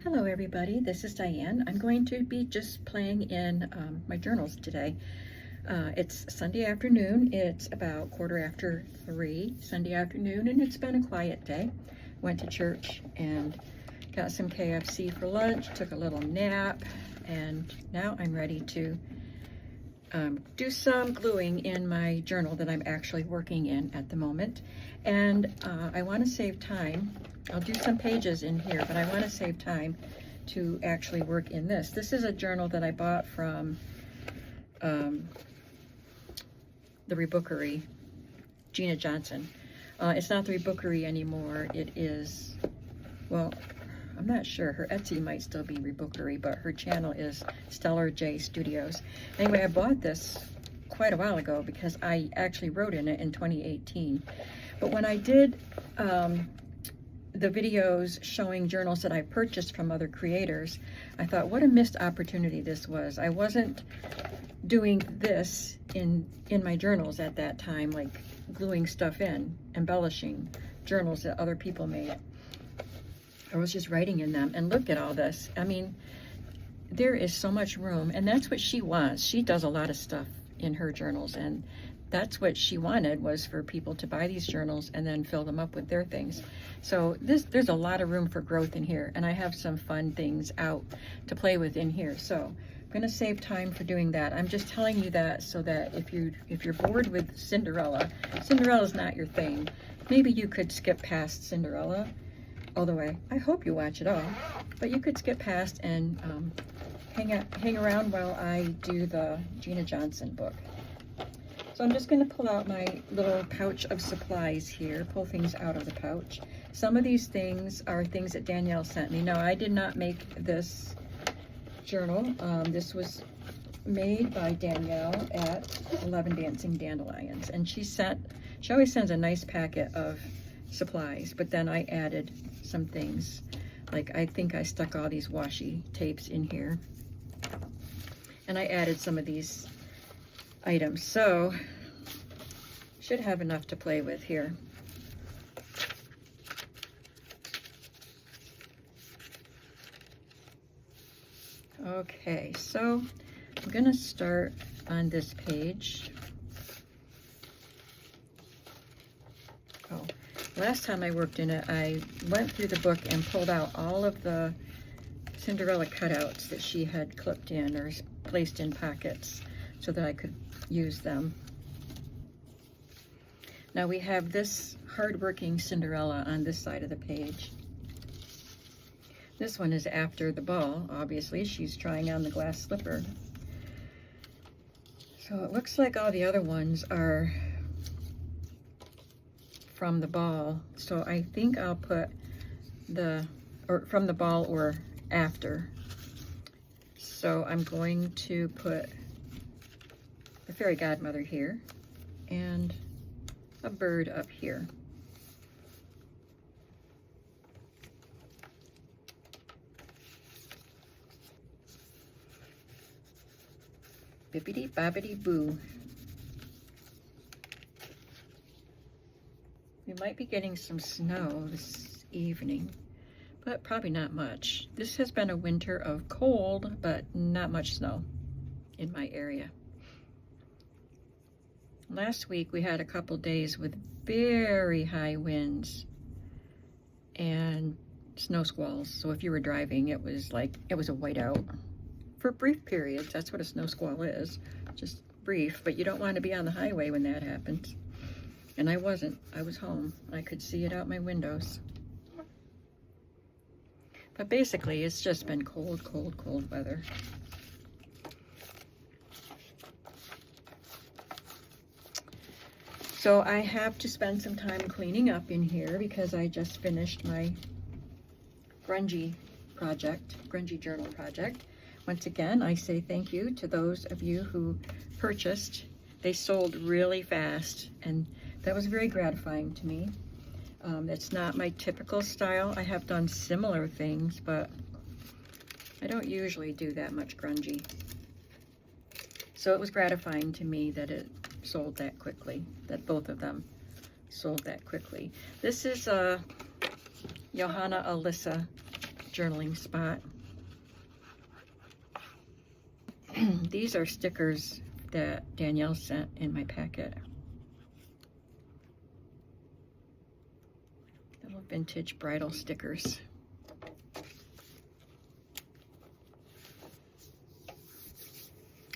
Hello everybody, this is Diane. I'm going to be just playing in my journals today. It's Sunday afternoon. It's about 3:15 Sunday afternoon, and it's been a quiet day. Went to church and got some KFC for lunch, took a little nap, and now I'm ready to do some gluing in my journal that I'm actually working in at the moment. And I want to save time. I'll do some pages in here, but I want to save time to actually work in this. This is a journal that I bought from the Rebookery, Gina Johnson. It's not the Rebookery anymore. It is, well, I'm not sure. Her Etsy might still be Rebookery, but her channel is Stellar J Studios. Anyway, I bought this quite a while ago because I actually wrote in it in 2018. But when I did the videos showing journals that I purchased from other creators, I thought what a missed opportunity this was. I wasn't doing this in my journals at that time, like gluing stuff in, embellishing journals that other people made. I was just writing in them, and look at all this. I mean, there is so much room, and that's what she wants. She does a lot of stuff in her journals, and that's what she wanted, was for people to buy these journals and then fill them up with their things. So there's a lot of room for growth in here, and I have some fun things out to play with in here. So I'm going to save time for doing that. I'm just telling you that so that if you're bored with Cinderella's not your thing, maybe you could skip past Cinderella. Although I hope you watch it all, but you could skip past and hang around while I do the Gina Johnson book. So I'm just going to pull out my little pouch of supplies here, pull things out of the pouch. Some of these things are things that Danielle sent me. No, I did not make this journal. This was made by Danielle at 11 Dancing Dandelions, and she always sends a nice packet of supplies, but then I added some things. Like, I think I stuck all these washi tapes in here, and I added some of these items, so should have enough to play with here. Okay, so I'm gonna start on this page. Last time I worked in it, I went through the book and pulled out all of the Cinderella cutouts that she had clipped in or placed in pockets so that I could use them. Now we have this hardworking Cinderella on this side of the page. This one is after the ball, obviously. She's trying on the glass slipper. So it looks like all the other ones are from the ball, so I think I'll put from the ball or after. So I'm going to put the fairy godmother here and a bird up here. Bippity bobbity boo. We might be getting some snow this evening, but probably not much. This has been a winter of cold, but not much snow in my area. Last week we had a couple days with very high winds and snow squalls. So if you were driving, it was a whiteout for brief periods. That's what a snow squall is, just brief, but you don't want to be on the highway when that happens. And I wasn't. I was home. I could see it out my windows. But basically, it's just been cold, cold, cold weather. So I have to spend some time cleaning up in here because I just finished my grungy journal project. Once again, I say thank you to those of you who purchased. They sold really fast, and that was very gratifying to me. It's not my typical style. I have done similar things, but I don't usually do that much grungy. So it was gratifying to me that it sold that quickly, that both of them sold that quickly. This is Johanna Alyssa journaling spot. These are stickers that Danielle sent in my packet. Little vintage bridal stickers.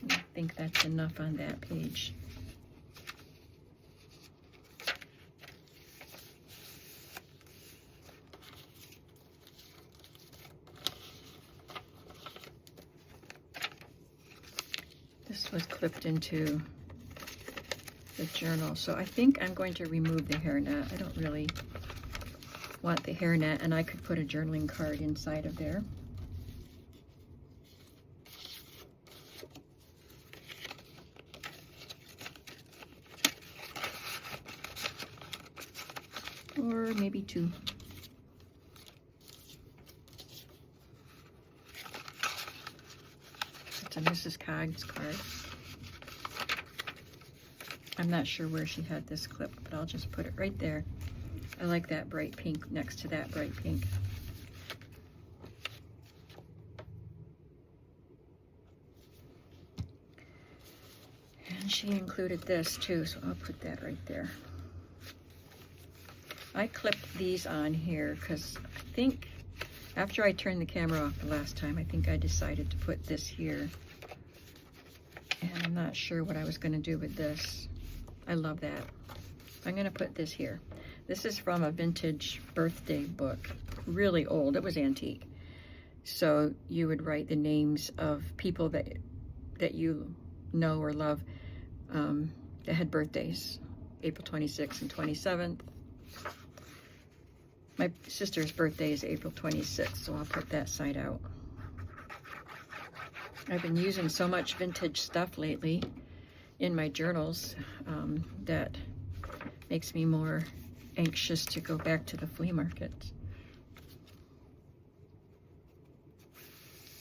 I think that's enough on that page. This was clipped into the journal, so I think I'm going to remove the hairnet. I don't really want the hairnet, and I could put a journaling card inside of there. Or maybe two. It's a Mrs. Cogg's card. I'm not sure where she had this clip, but I'll just put it right there. I like that bright pink next to that bright pink. And she included this too, so I'll put that right there. I clipped these on here because I think after I turned the camera off the last time, I think I decided to put this here. And I'm not sure what I was going to do with this. I love that. I'm going to put this here. This is from a vintage birthday book, really old. It was antique. So you would write the names of people that you know or love that had birthdays, April 26th and 27th. My sister's birthday is April 26th, so I'll put that side out. I've been using so much vintage stuff lately in my journals that makes me more anxious to go back to the flea market.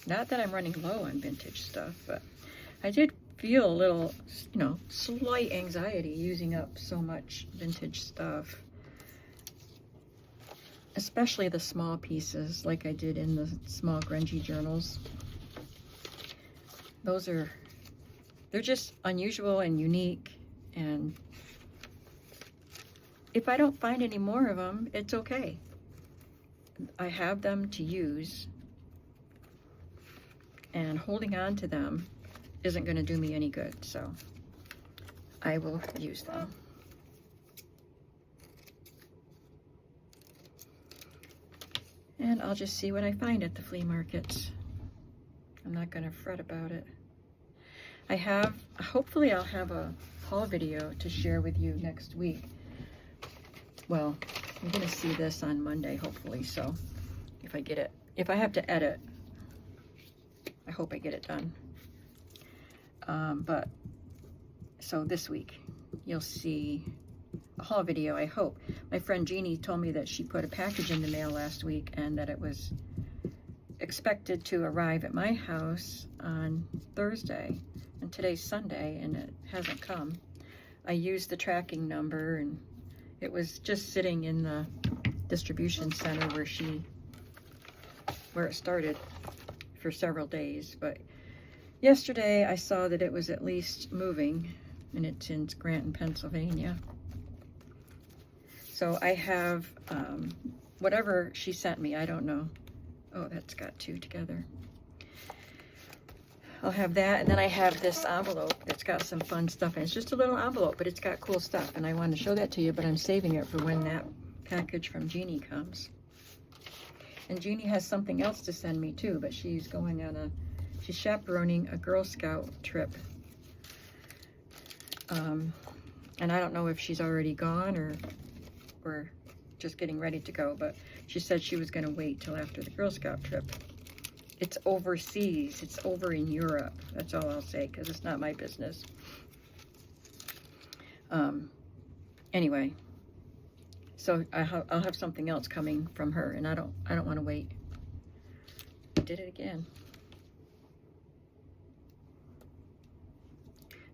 Not that I'm running low on vintage stuff, but I did feel a little, you know, slight anxiety using up so much vintage stuff. Especially the small pieces, like I did in the small grungy journals. They're just unusual and unique, and if I don't find any more of them, it's okay. I have them to use, and holding on to them isn't going to do me any good, so I will use them. And I'll just see what I find at the flea markets. I'm not going to fret about it. Hopefully I'll have a haul video to share with you next week. Well, you're going to see this on Monday, hopefully, so if I get it. If I have to edit, I hope I get it done. So this week, you'll see a haul video, I hope. My friend Gina told me that she put a package in the mail last week and that it was expected to arrive at my house on Thursday, and today's Sunday and it hasn't come. I used the tracking number and it was just sitting in the distribution center where it started for several days, but yesterday I saw that it was at least moving, and it's in Scranton, Pennsylvania. So I have whatever she sent me, I don't know. Oh, that's got two together. I'll have that, and then I have this envelope that's got some fun stuff in it. It's just a little envelope, but it's got cool stuff, and I want to show that to you, but I'm saving it for when that package from Gina comes. And Gina has something else to send me too, but she's going on she's chaperoning a Girl Scout trip. And I don't know if she's already gone or just getting ready to go, but she said she was going to wait till after the Girl Scout trip. It's overseas. It's over in Europe. That's all I'll say, because it's not my business. Anyway, so I'll have something else coming from her, and I don't want to wait. I did it again.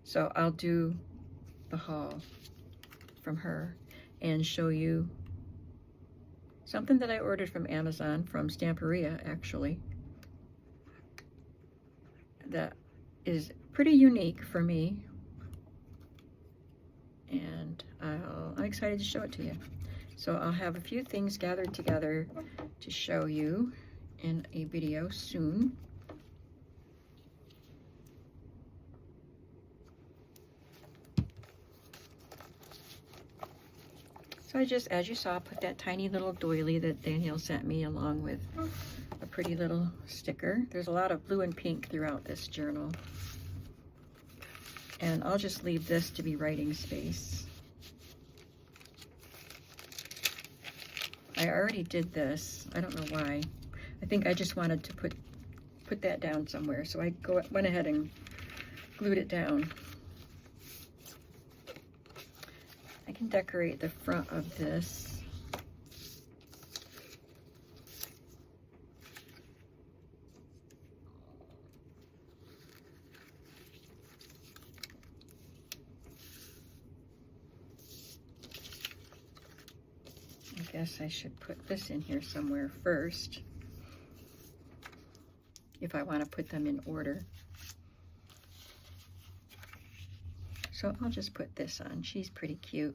So I'll do the haul from her and show you something that I ordered from Amazon, from Stamperia actually, that is pretty unique for me, and I'm excited to show it to you. So I'll have a few things gathered together to show you in a video soon. So I just, as you saw, put that tiny little doily that Danielle sent me along with a pretty little sticker. There's a lot of blue and pink throughout this journal. And I'll just leave this to be writing space. I already did this. I don't know why. I think I just wanted to put that down somewhere. So I went ahead and glued it down. I can decorate the front of this. I guess I should put this in here somewhere first, if I want to put them in order. So I'll just put this on. She's pretty cute.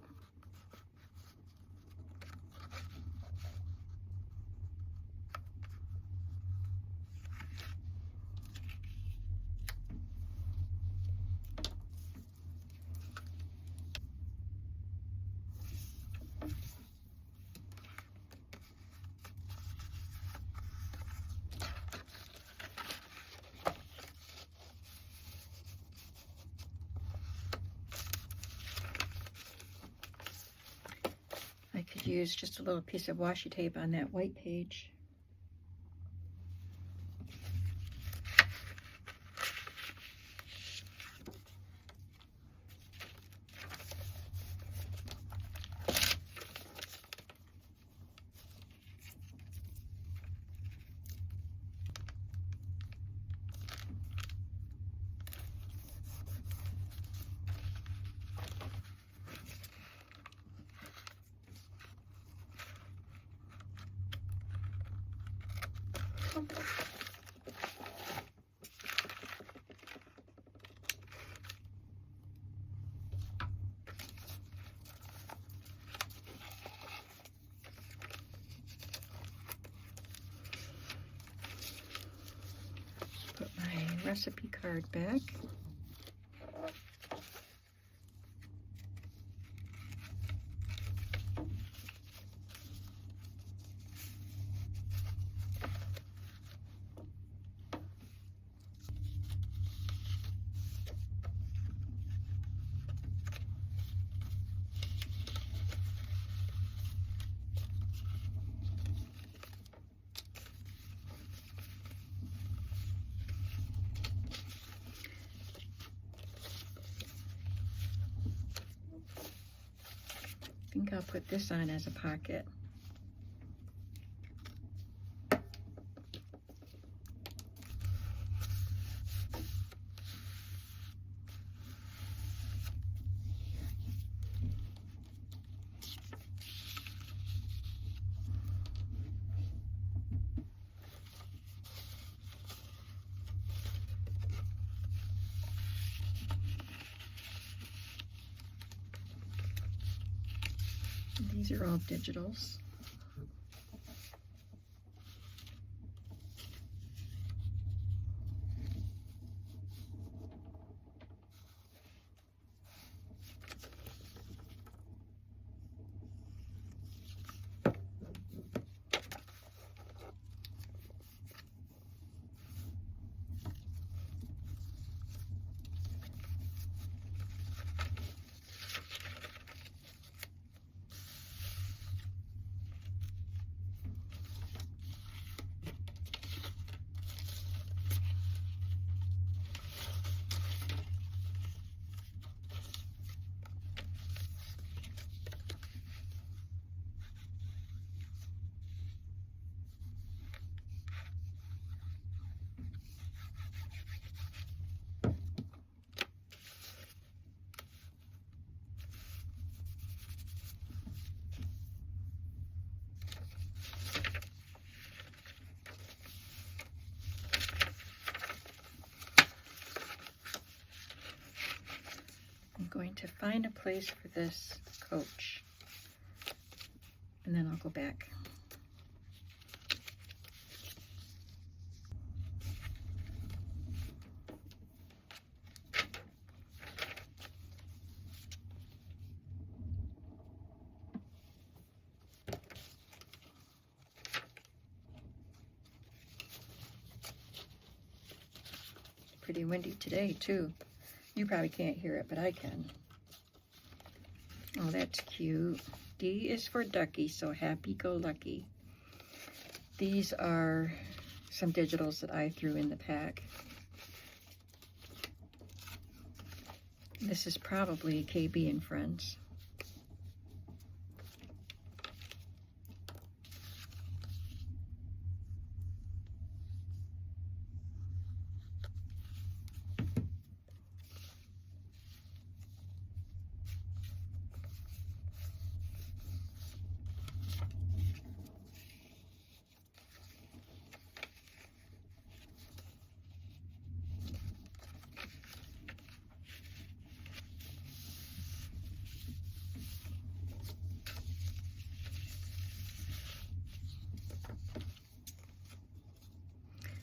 I could use just a little piece of washi tape on that white page. Put my recipe card back. I think I'll put this on as a pocket. These are all digitals. to find a place for this coach, and then I'll go back. Pretty windy today too. You probably can't hear it, but I can. Oh, that's cute. D is for ducky, so happy-go-lucky. These are some digitals that I threw in the pack. This is probably KB and Friends.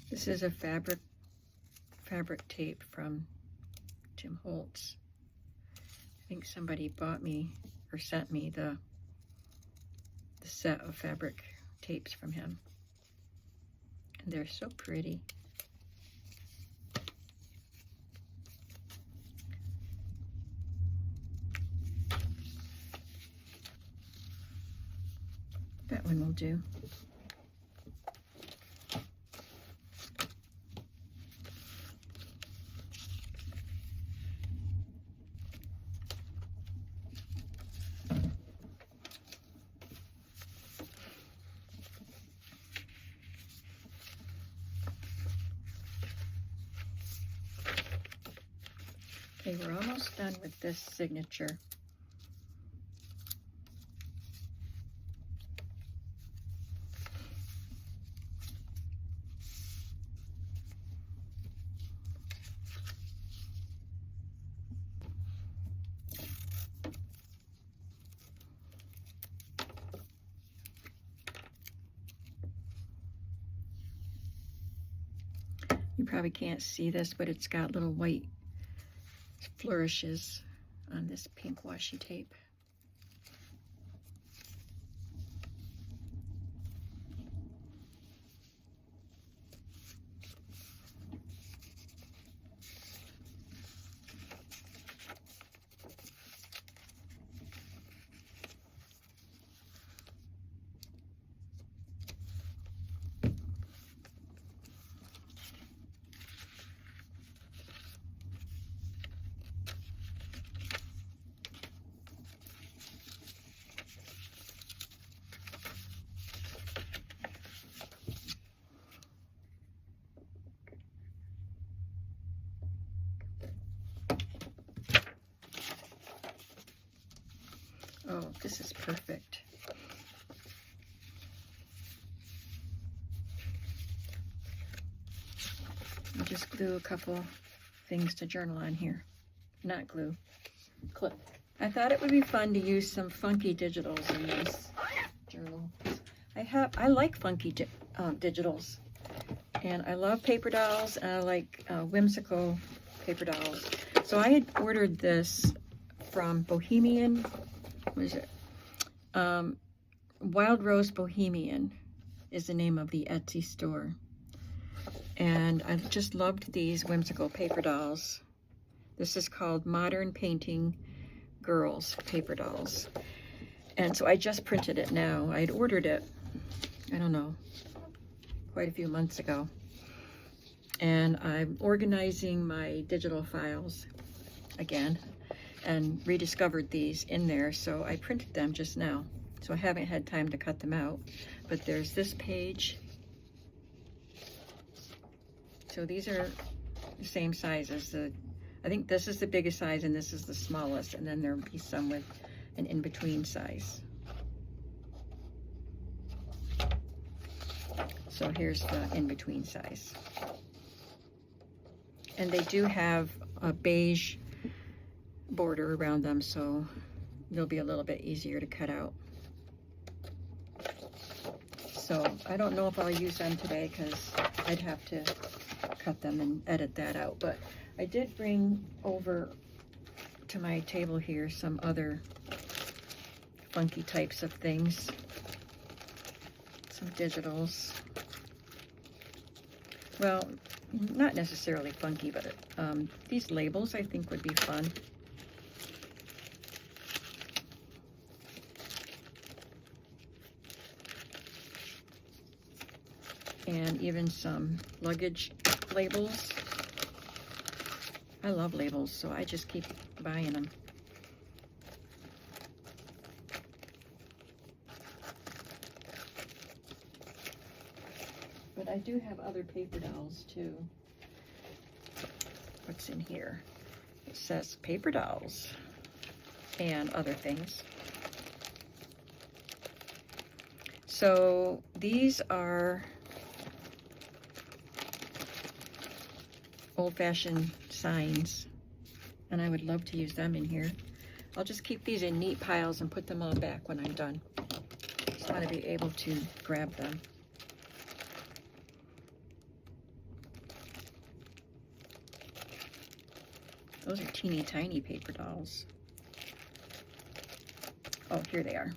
This is a fabric tape from Tim Holtz. I think somebody bought me or sent me the set of fabric tapes from him. And they're so pretty. That one will do. Okay, we're almost done with this signature. You probably can't see this, but it's got little white flourishes on this pink washi tape. Oh, this is perfect. I'll just glue a couple things to journal on here. Not glue, clip. I thought it would be fun to use some funky digitals in this journal. I like funky digitals, and I love paper dolls, and I like whimsical paper dolls. So I had ordered this from Bohemian. What is it? Wild Rose Bohemian is the name of the Etsy store. And I just loved these whimsical paper dolls. This is called Modern Painting Girls paper dolls. And so I just printed it now. I had ordered it, I don't know, quite a few months ago. And I'm organizing my digital files again and rediscovered these in there, so I printed them just now. So I haven't had time to cut them out, but there's this page. So these are the same size as I think this is the biggest size and this is the smallest, and then there'll be some with an in-between size. So here's the in-between size. And they do have a beige border around them, so they'll be a little bit easier to cut out. So I don't know if I'll use them today because I'd have to cut them and edit that out. But I did bring over to my table here some other funky types of things. Some digitals. Well, not necessarily funky, but these labels I think would be fun. And even some luggage labels. I love labels, so I just keep buying them. But I do have other paper dolls too. What's in here? It says paper dolls and other things. So these are old-fashioned signs, and I would love to use them in here. I'll just keep these in neat piles and put them all back when I'm done. Just want to be able to grab them. Those are teeny tiny paper dolls. Oh, here they are.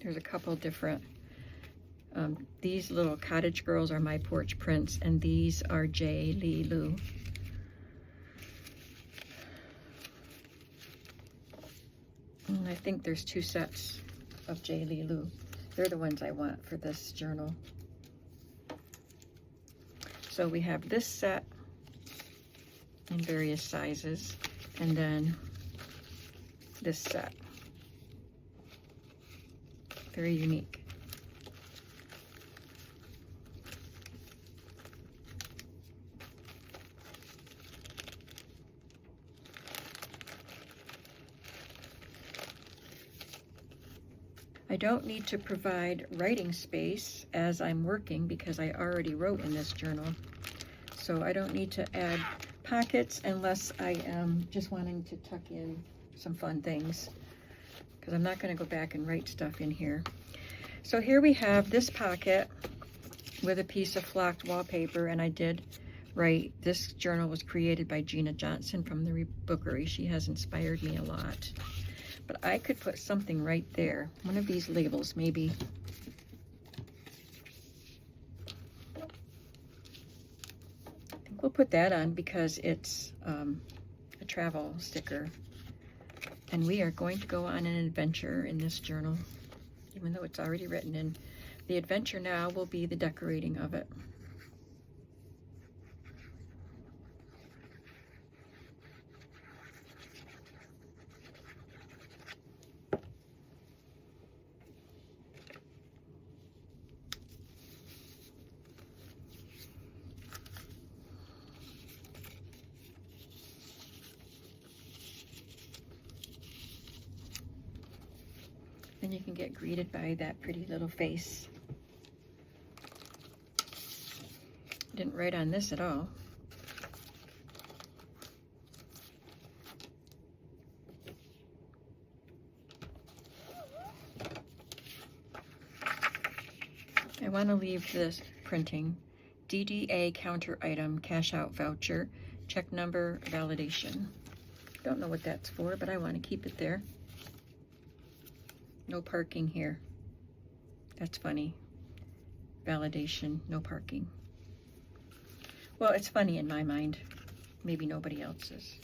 There's a couple different, these little cottage girls are My Porch Prince, and these are J. Lee Lou. And I think there's 2 sets of J. Lee Lou. They're the ones I want for this journal. So we have this set in various sizes, and then this set. Very unique. I don't need to provide writing space as I'm working because I already wrote in this journal. So I don't need to add pockets unless I am just wanting to tuck in some fun things, because I'm not going to go back and write stuff in here. So here we have this pocket with a piece of flocked wallpaper, and I did write, this journal was created by Gina Johnson from the Rebookery. She has inspired me a lot. But I could put something right there, one of these labels maybe. I think we'll put that on because it's a travel sticker. And we are going to go on an adventure in this journal, even though it's already written in. The adventure now will be the decorating of it. Then you can get greeted by that pretty little face. Didn't write on this at all. I want to leave this printing. DDA counter item, cash out voucher, check number, validation. Don't know what that's for, but I want to keep it there. No parking here. That's funny. Validation, no parking. Well, it's funny in my mind. Maybe nobody else's.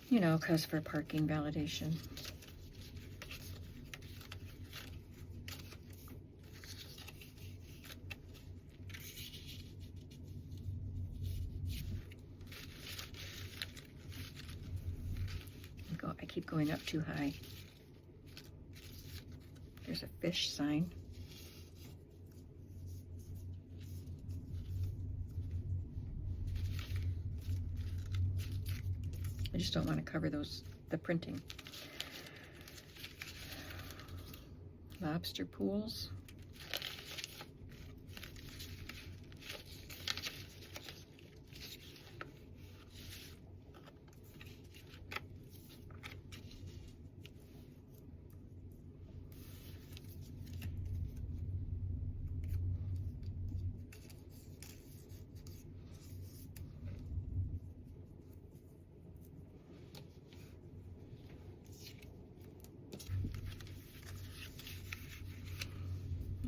You know, because for parking validation. I keep going up too high. There's a fish sign. I just don't want to cover the printing. Lobster pools.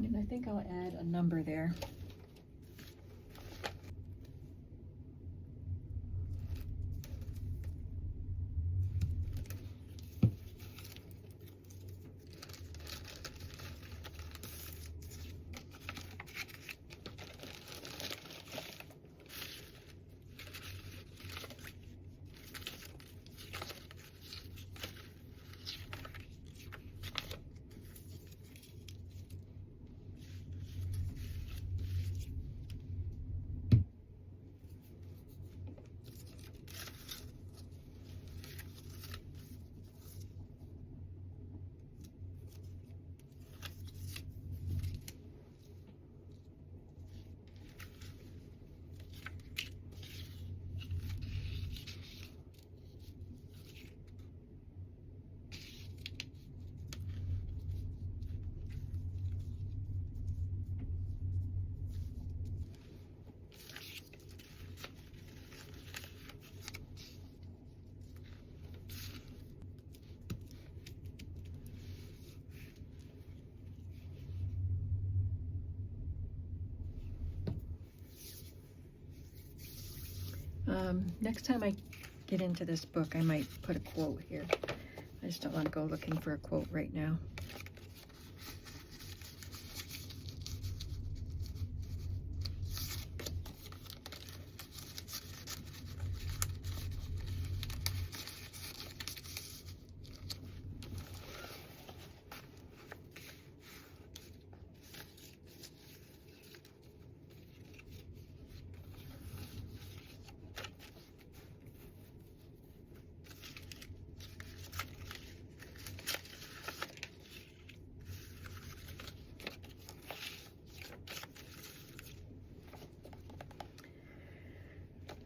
And I think I'll add a number there. Next time I get into this book, I might put a quote here. I just don't want to go looking for a quote right now.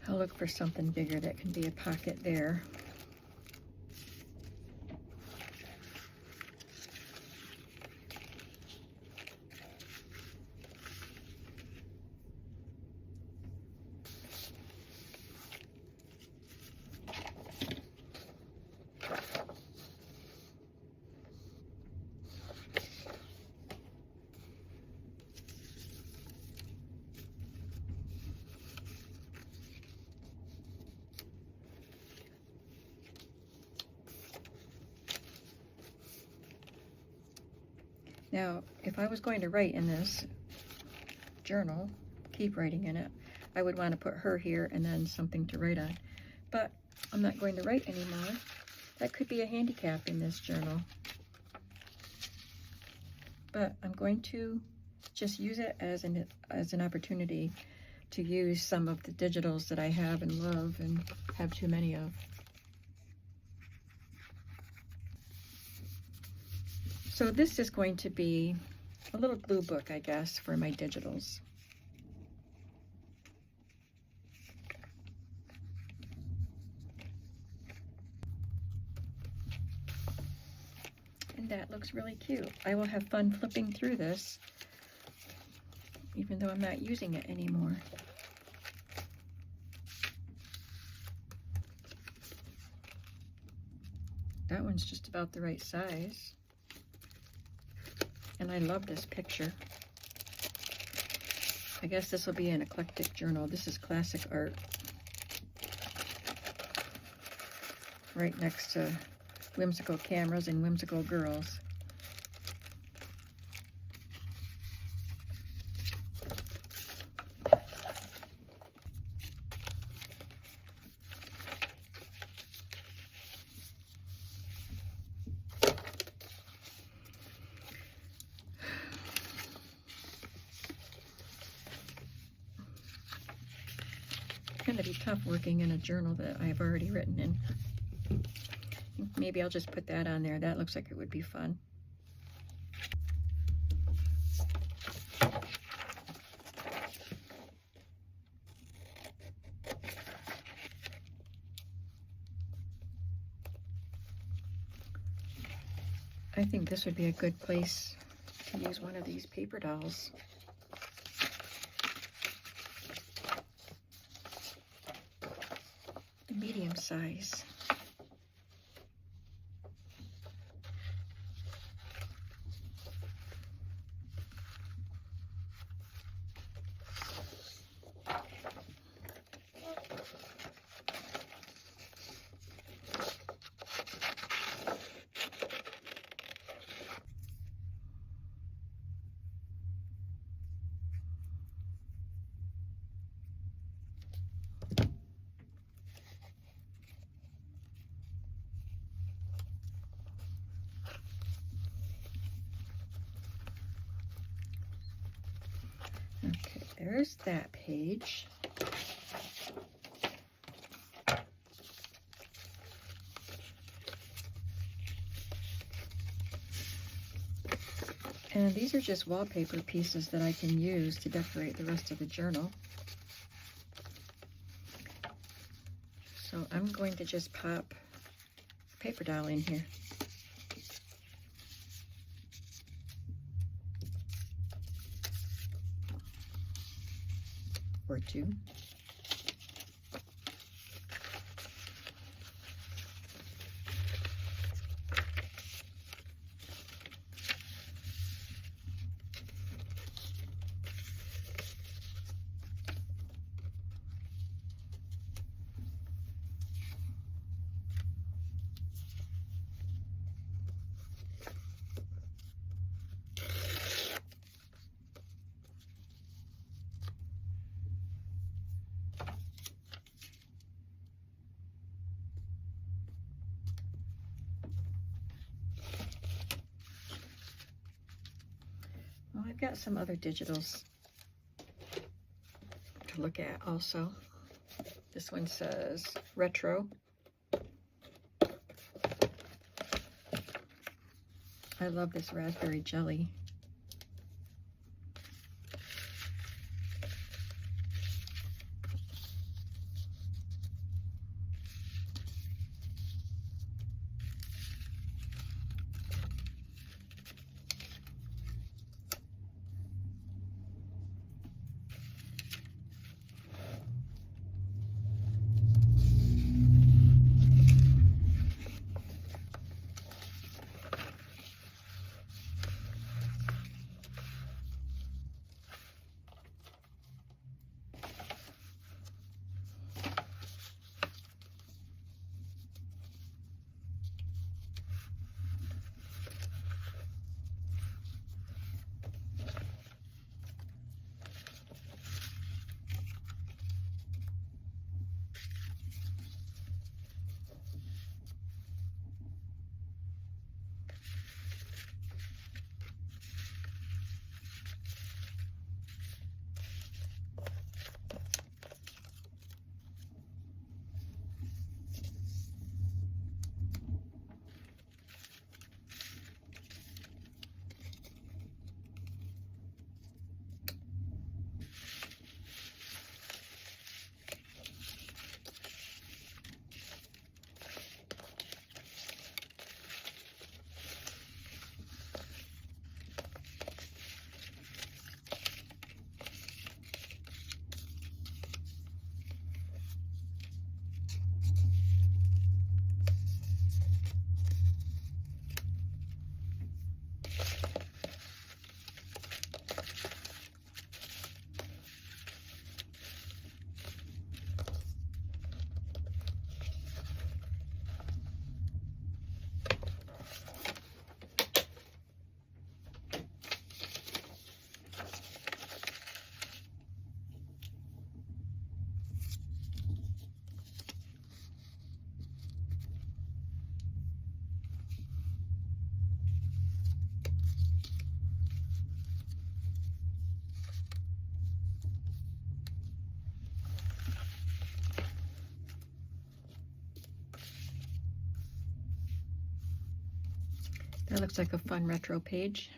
I'll look for something bigger that can be a pocket there. Now, if I was going to write in this journal, keep writing in it, I would want to put her here and then something to write on. But I'm not going to write anymore. That could be a handicap in this journal. But I'm going to just use it as an opportunity to use some of the digitals that I have and love and have too many of. So this is going to be a little glue book, I guess, for my digitals. And that looks really cute. I will have fun flipping through this, even though I'm not using it anymore. That one's just about the right size. And I love this picture. I guess this will be an eclectic journal. This is classic art. Right next to whimsical cameras and whimsical girls. It's going to be tough working in a journal that I've already written in. Maybe I'll just put that on there. That looks like it would be fun. I think this would be a good place to use one of these paper dolls. The medium size. there's that page. And these are just wallpaper pieces that I can use to decorate the rest of the journal. So I'm going to just pop a paper doll in here. Or two. Well, I've got some other digitals to look at also. This one says retro. I love this raspberry jelly. That looks like a fun retro page.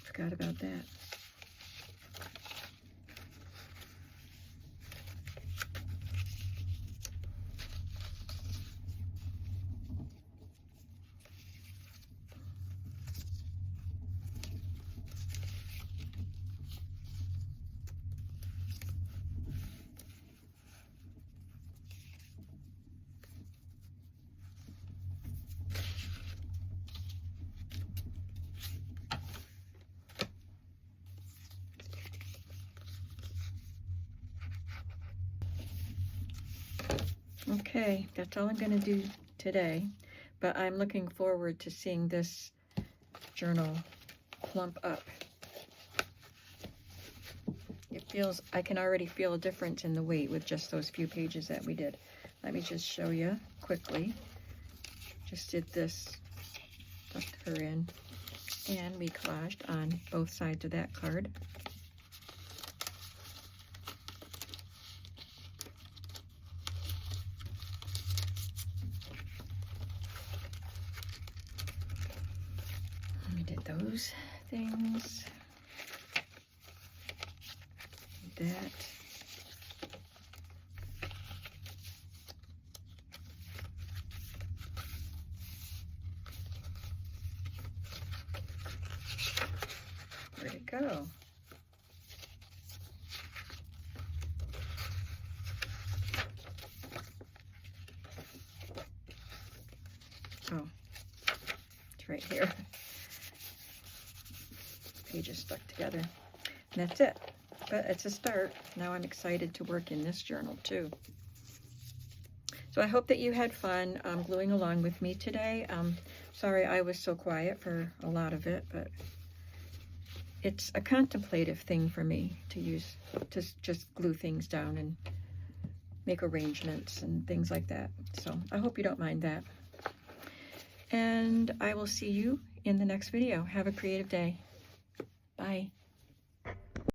Forgot about that. Okay, that's all I'm going to do today, but I'm looking forward to seeing this journal plump up. It feels, I can already feel a difference in the weight with just those few pages that we did. Let me just show you quickly. Just did this, tucked her in, and we collaged on both sides of that card. We did those things. That. Where'd it go? Oh, it's right here. Pages stuck together. And that's it. But it's a start. Now I'm excited to work in this journal too. So I hope that you had fun gluing along with me today. Sorry I was so quiet for a lot of it, but it's a contemplative thing for me to use, to just glue things down and make arrangements and things like that. So I hope you don't mind that. And I will see you in the next video. Have a creative day. Bye.